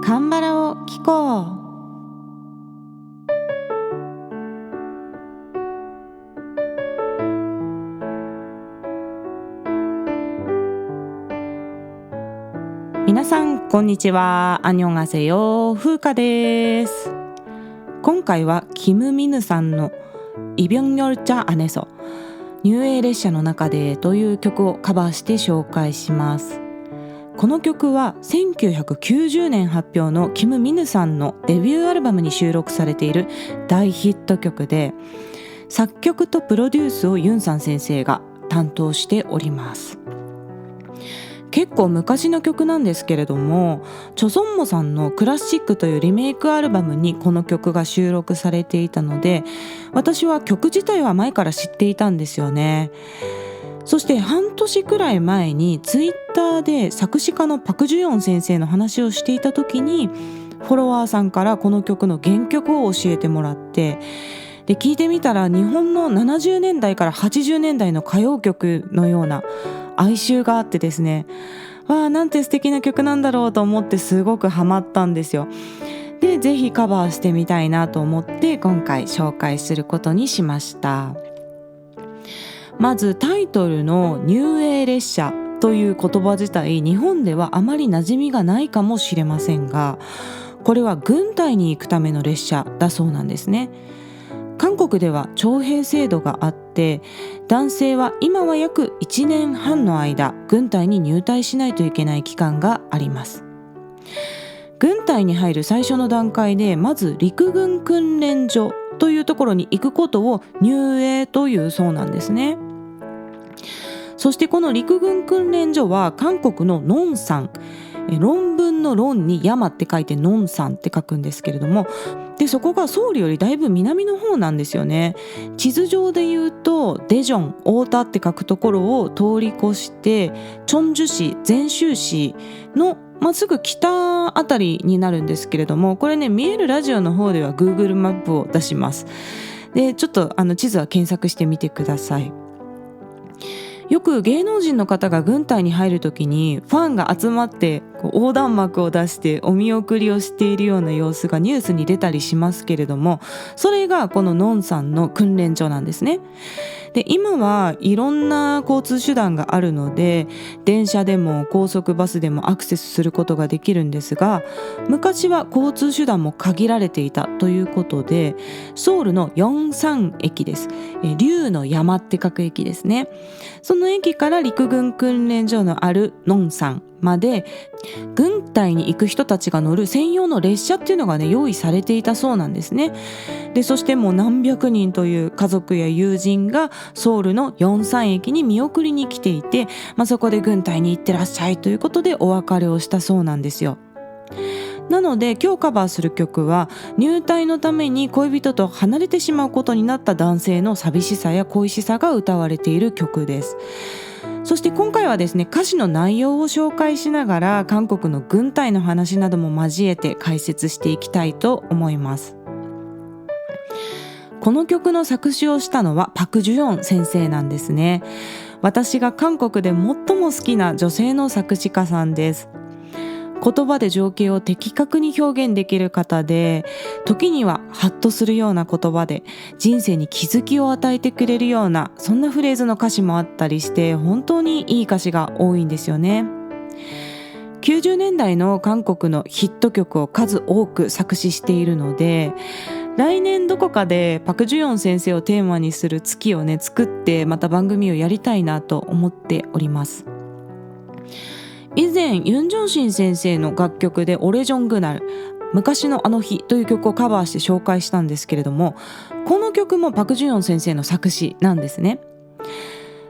カンバラを聞こう。皆さんこんにちは。アンニョンハセヨ、風花です。今回はキム・ミヌさんのイビョンヨルチャ・アネソ、入営列車の中でという曲をカバーして紹介します。この曲は1990年発表のキム・ミヌさんのデビューアルバムに収録されている大ヒット曲で、作曲とプロデュースをユンさん先生が担当しております。結構昔の曲なんですけれども、チョソンモさんのクラシックというリメイクアルバムにこの曲が収録されていたので、私は曲自体は前から知っていたんですよね。そして半年くらい前にツイッターで作詞家のパク・ジュヨン先生の話をしていた時に、フォロワーさんからこの曲の原曲を教えてもらって、で聞いてみたら日本の70年代から80年代の歌謡曲のような哀愁があってですね、わあなんて素敵な曲なんだろうと思ってすごくハマったんですよ。でぜひカバーしてみたいなと思って今回紹介することにしました。まずタイトルの入営列車という言葉自体、日本ではあまり馴染みがないかもしれませんが、これは軍隊に行くための列車だそうなんですね。韓国では徴兵制度があって、男性は今は約1年半の間軍隊に入隊しないといけない期間があります。軍隊に入る最初の段階で、まず陸軍訓練所というところに行くことを入営というそうなんですね。そしてこの陸軍訓練所は韓国のノンサン、論文の論に山って書いてノンサンって書くんですけれども、でそこがソウルよりだいぶ南の方なんですよね。地図上で言うとデジョン、太田って書くところを通り越して、チョンジュ市、全州市のすぐ北あたりになるんですけれども、これね、見えるラジオの方では Google マップを出します。でちょっと地図は検索してみてください。よく芸能人の方が軍隊に入るときにファンが集まって横断幕を出してお見送りをしているような様子がニュースに出たりしますけれども、それがこのノンさんの訓練所なんですね。で今はいろんな交通手段があるので、電車でも高速バスでもアクセスすることができるんですが、昔は交通手段も限られていたということで、ソウルのヨンサン駅です。竜の山って書く駅ですね。その駅から陸軍訓練所のあるノンサンまで軍隊に行く人たちが乗る専用の列車っていうのがね、用意されていたそうなんですね。でそしてもう何百人という家族や友人がソウルのヨンサン駅に見送りに来ていて、そこで軍隊に行ってらっしゃいということでお別れをしたそうなんですよ。なので今日カバーする曲は、入隊のために恋人と離れてしまうことになった男性の寂しさや恋しさが歌われている曲です。そして今回はですね、歌詞の内容を紹介しながら韓国の軍隊の話なども交えて解説していきたいと思います。この曲の作詞をしたのはパク・ジュヨン先生なんですね。私が韓国で最も好きな女性の作詞家さんです。言葉で情景を的確に表現できる方で、時にはハッとするような言葉で人生に気づきを与えてくれるような、そんなフレーズの歌詞もあったりして、本当にいい歌詞が多いんですよね。90年代の韓国のヒット曲を数多く作詞しているので、来年どこかでパク・ジュヨン先生をテーマにする月をね作って、また番組をやりたいなと思っております。以前ユン・ジョンシン先生の楽曲でオレジョングナル、昔のあの日という曲をカバーして紹介したんですけれども、この曲もパク・ジュヨン先生の作詞なんですね。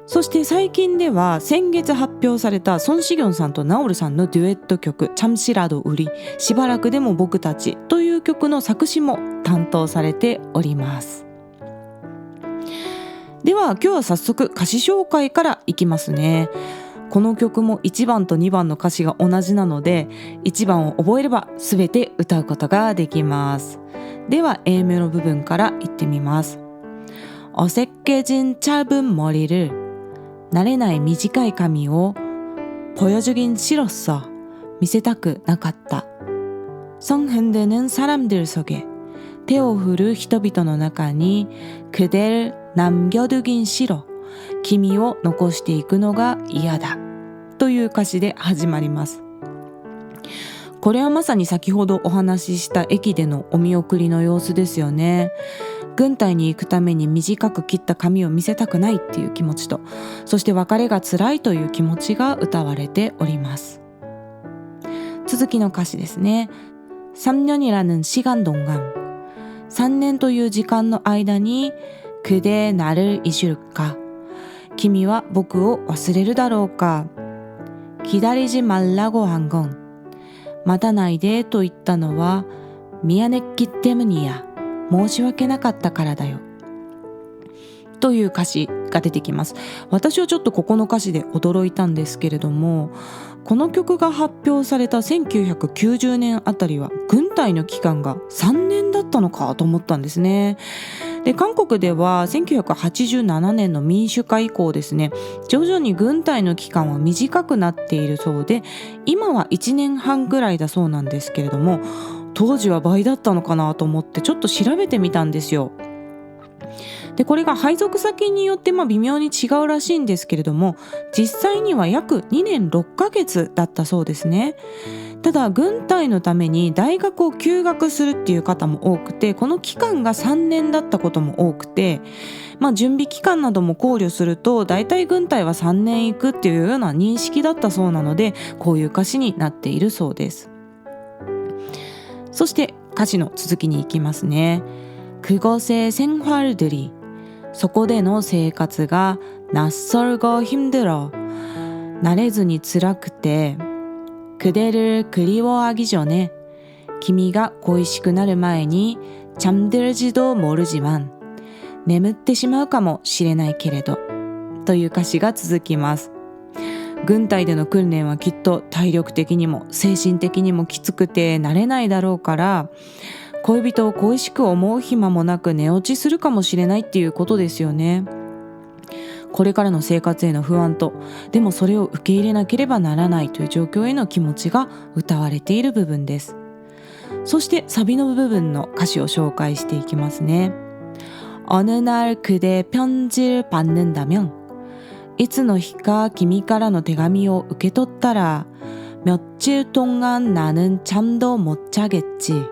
そして最近では先月発表されたソン・シギョンさんとナオルさんのデュエット曲チャムシラドウリ、しばらくでも僕たちという曲の作詞も担当されております。では今日は早速歌詞紹介からいきますね。この曲も1番と2番の歌詞が同じなので、1番を覚えれば全て歌うことができます。では Aメロ部分からいってみます。어색해진 짧은 머리를慣れない短い髪を보여주긴 싫었어. 見せたくなかった。손 흔드는 사람들 속에手を振る人々の中に그대를 남겨두긴 싫어君を残していくのが嫌だという歌詞で始まります。これはまさに先ほどお話しした駅でのお見送りの様子ですよね。軍隊に行くために短く切った髪を見せたくないっていう気持ちと、そして別れが辛いという気持ちが歌われております。続きの歌詞ですね。3년이라는 시간 동안 3年という時間の間に그대 나를 잊을까君は僕を忘れるだろうか기다리지 말라고 한 건待たないでと言ったのは미안했기 때문이야申し訳なかったからだよという歌詞が出てきます。私はちょっとここの歌詞で驚いたんですけれども、この曲が発表された1990年あたりは軍隊の期間が3年だったのかと思ったんですね。で、韓国では1987年の民主化以降ですね、徐々に軍隊の期間は短くなっているそうで、今は1年半ぐらいだそうなんですけれども、当時は倍だったのかなと思ってちょっと調べてみたんですよ。で、これが配属先によって微妙に違うらしいんですけれども、実際には約2年6ヶ月だったそうですね。ただ軍隊のために大学を休学するっていう方も多くて、この期間が3年だったことも多くて、準備期間なども考慮すると大体軍隊は3年行くっていうような認識だったそうなので、こういう歌詞になっているそうです。そして歌詞の続きに行きますね。그것의 생활들이そこでの生活が낯설고 힘들어慣れずに辛くて그대를 그리워하기 전에君が恋しくなる前に잠들지도 모르지만眠ってしまうかもしれないけれどという歌詞が続きます。軍隊での訓練はきっと体力的にも精神的にもきつくて慣れないだろうから、恋人を恋しく思う暇もなく寝落ちするかもしれないっていうことですよね。これからの生活への不安と、でもそれを受け入れなければならないという状況への気持ちが歌われている部分です。そしてサビの部分の歌詞を紹介していきますね。어느 날 그대 편지를 받는다면いつの日か君からの手紙を受け取ったら며칠 동안 나는 잠도 못 자겠지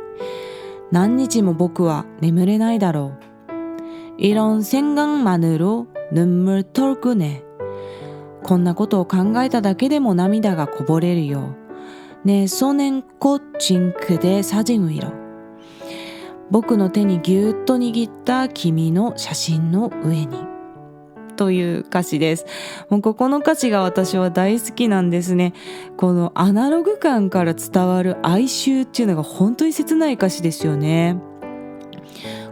何日も僕は眠れないだろう。이런 생각만으로 눈물 털구네。こんなことを考えただけでも涙がこぼれるよ。내 손엔 꼭 쥔 그대 사진 위로。僕の手にぎゅーっと握った君の写真の上に。という歌詞です。もうここの歌詞が私は大好きなんですね。このアナログ感から伝わる哀愁っていうのが本当に切ない歌詞ですよね。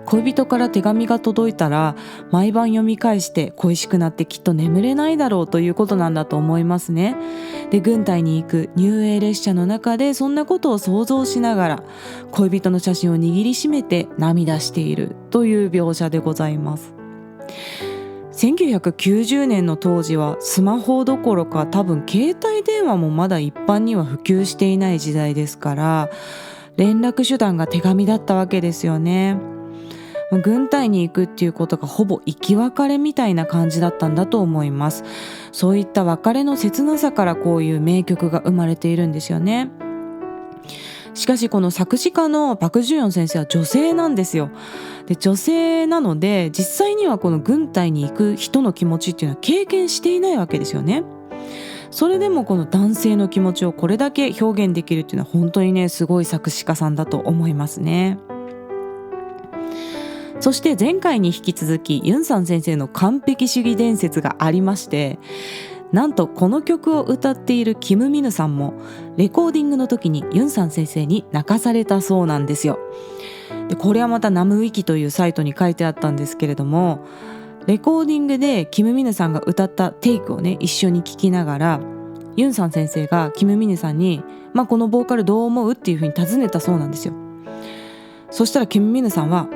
恋人から手紙が届いたら毎晩読み返して恋しくなってきっと眠れないだろうということなんだと思いますね。で、軍隊に行く入営列車の中でそんなことを想像しながら恋人の写真を握りしめて涙しているという描写でございます。1990年の当時はスマホどころか多分携帯電話もまだ一般には普及していない時代ですから、連絡手段が手紙だったわけですよね。軍隊に行くっていうことがほぼ生き別れみたいな感じだったんだと思います。そういった別れの切なさからこういう名曲が生まれているんですよね。しかしこの作詞家のパク・ジュヨン先生は女性なんですよ。で、女性なので実際にはこの軍隊に行く人の気持ちっていうのは経験していないわけですよね。それでもこの男性の気持ちをこれだけ表現できるっていうのは本当にね、すごい作詞家さんだと思いますね。そして前回に引き続きユンさん先生の完璧主義伝説がありまして、なんとこの曲を歌っているキム・ミヌさんもレコーディングの時にユンさん先生に泣かされたそうなんですよ。で、これはまたナムウィキというサイトに書いてあったんですけれども、レコーディングでキム・ミヌさんが歌ったテイクをね一緒に聞きながら、ユンさん先生がキム・ミヌさんに、このボーカルどう思うっていうふうに尋ねたそうなんですよ。そしたらキム・ミヌさんは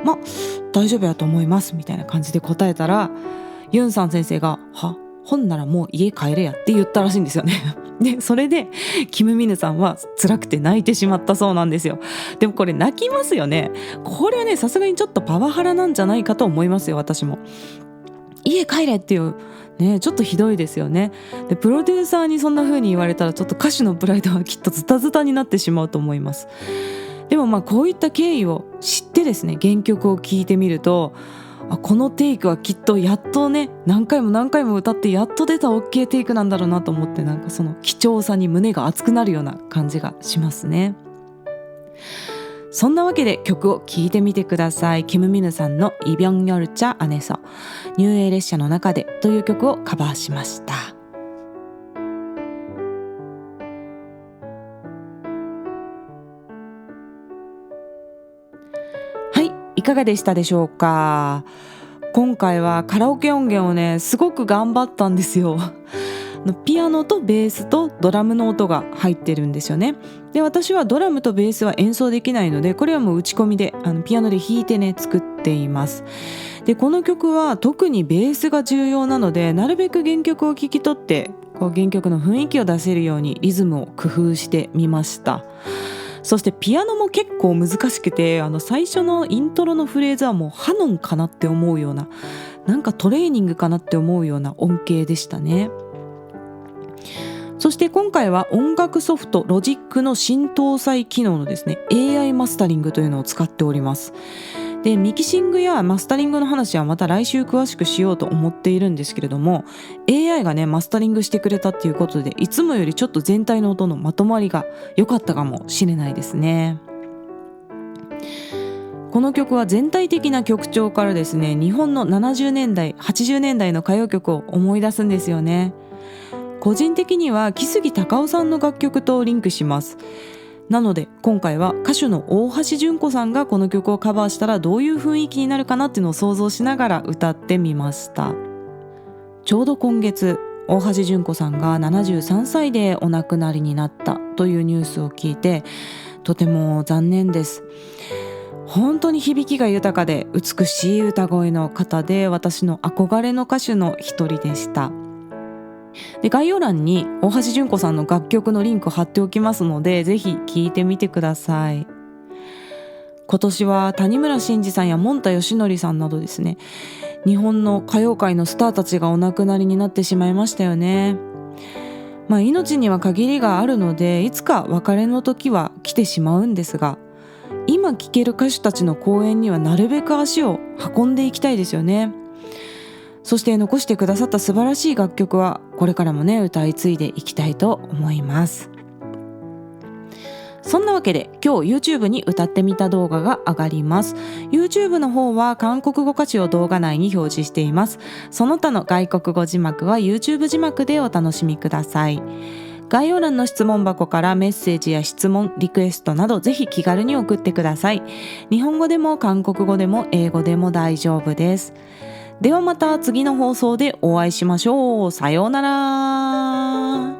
大丈夫やと思いますみたいな感じで答えたら、ユンさん先生がほんならもう家帰れやって言ったらしいんですよね。でそれでキム・ミヌさんは辛くて泣いてしまったそうなんですよ。でもこれ泣きますよね。これはねさすがにちょっとパワハラなんじゃないかと思いますよ。私も家帰れっていうね、ちょっとひどいですよね。でプロデューサーにそんな風に言われたらちょっと歌手のプライドはきっとズタズタになってしまうと思います。でもこういった経緯を知ってですね、原曲を聴いてみると、このテイクはきっとやっとね、何回も何回も歌ってやっと出た OK テイクなんだろうなと思って、その貴重さに胸が熱くなるような感じがしますね。そんなわけで曲を聴いてみてください。キム・ミヌさんのイビョンヨルチャ・アネソ、入営列車の中でという曲をカバーしました。はい、いかがでしたでしょうか。今回はカラオケ音源をねすごく頑張ったんですよ。ピアノとベースとドラムの音が入ってるんですよね。で私はドラムとベースは演奏できないので、これはもう打ち込みでピアノで弾いてね作っています。でこの曲は特にベースが重要なので、なるべく原曲を聴き取って原曲の雰囲気を出せるようにリズムを工夫してみました。そしてピアノも結構難しくて、最初のイントロのフレーズはもうハノンかなって思うような、なんかトレーニングかなって思うような音程でしたね。そして今回は音楽ソフトロジックの新搭載機能のですね AI マスタリングというのを使っております。でミキシングやマスタリングの話はまた来週詳しくしようと思っているんですけれども、 AI がねマスタリングしてくれたっていうことで、いつもよりちょっと全体の音のまとまりが良かったかもしれないですね。この曲は全体的な曲調からですね、日本の70年代80年代の歌謡曲を思い出すんですよね。個人的には木杉隆夫さんの楽曲とリンクします。なので今回は歌手の大橋純子さんがこの曲をカバーしたらどういう雰囲気になるかなっていうのを想像しながら歌ってみました。ちょうど今月大橋純子さんが73歳でお亡くなりになったというニュースを聞いて、とても残念です。本当に響きが豊かで美しい歌声の方で、私の憧れの歌手の一人でした。で概要欄に大橋純子さんの楽曲のリンクを貼っておきますので、ぜひ聴いてみてください。今年は谷村新司さんやもんたよしのりさんなどですね、日本の歌謡界のスターたちがお亡くなりになってしまいましたよね。命には限りがあるので、いつか別れの時は来てしまうんですが、今聴ける歌手たちの公演にはなるべく足を運んでいきたいですよね。そして残してくださった素晴らしい楽曲はこれからもね歌い継いでいきたいと思います。そんなわけで今日 YouTube に歌ってみた動画が上がります。 YouTube の方は韓国語歌詞を動画内に表示しています。その他の外国語字幕は YouTube 字幕でお楽しみください。概要欄の質問箱からメッセージや質問、リクエストなどぜひ気軽に送ってください。日本語でも韓国語でも英語でも大丈夫です。ではまた次の放送でお会いしましょう。さようなら。